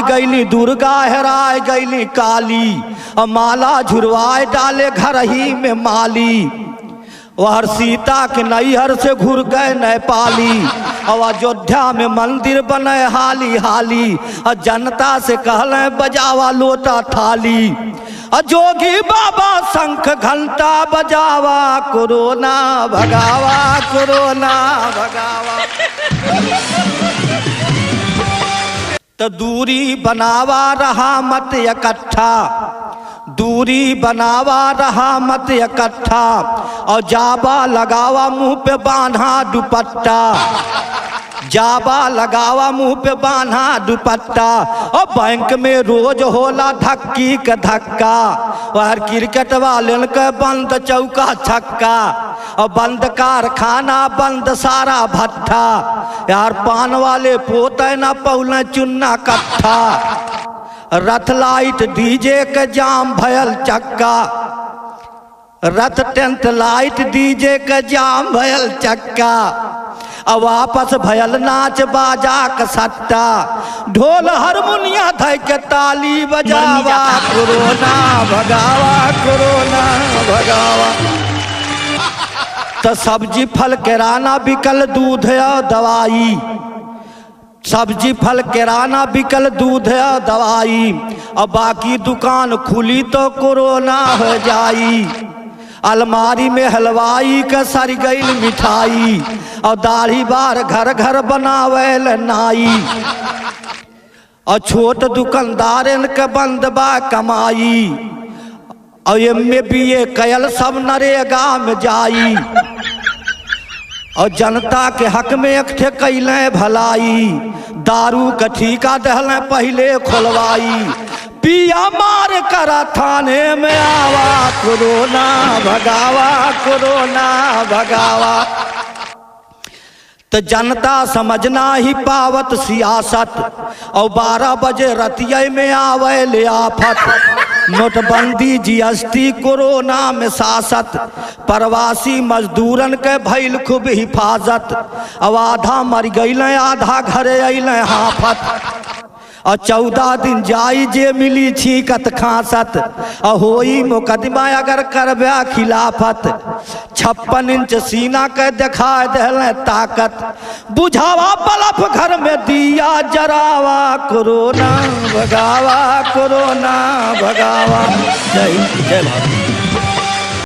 गईली दुर्गा हेराय गईली काली, माला झुरवाए डाले घर ही में माली। वह सीता के नैहर से घुर गए नेपाली, और अयोध्या में मंदिर बने हाली हाली। जनता से कहले बजावा लोटा थाली, जोगी बाबा शंख घंटा बजावा, कोरोना भगावा कोरोना भगावा। तो दूरी बनावा रहा मत इकट्ठा, दूरी बनावा रहा मत इकट्ठा, और जाबा लगावा मुंह पे बांधा दुपट्टा, जाबा लगावा मुंह पे बांधा दुपट्टा। और बैंक में रोज होला धक्की के धक्का, और क्रिकेट वाले के बंद चौका छक्का, और बंद कारखाना बंद सारा भट्ठा। यार पान वाले पोते न पौले चुन्ना कट्ठा, रथ लाइट डीजे के जाम भयल चक्का, रथ टेंट लाइट डीजे के जाम भयल चक्का। अब वापस भयल नाच बाजा का सट्टा, ढोल हारमोनिया धय के ताली बजावा, कोरोना भगावा कोरोना भगावा। तो सब्जी फल किराना बिकल दूध और दवाई, सब्जी फल किराना बिकल दूध और दवाई। अब बाकी दुकान खुली तो कोरोना हो जाई। अलमारी में हलवाई का सर गईल मिठाई, और दाढ़ी बार घर घर बनावेल नाई। और छोट दुकानदारन के बंद बा कमाई, और MA कयल सब नरेगा में जाई। और जनता के हक में एकठे कैले भलाई, दारू का ठीका दहले पहले खोलवाई। पिया मार करा थाने में आवा, कोरोना भगावा कोरोना भगावा। तो जनता समझना ही पावत सियासत, और 12 बजे रतिया में आवे ले आफत। नोटबंदी GST कोरोना में सासत, प्रवासी मजदूरन के भइल खूब हिफाजत। अब आधा मर गईले आधा घरे अइले हाफत, और 14 दिन जाई जे मिली छीकत खासत। और होई मुकदमा अगर करबे खिलाफत, 56 इंच सीना के देखा दहले ताकत। बुझावा बल्ब घर में दिया जरावा, कोरोना भगावा कोरोना भगावा। जय जय भारत।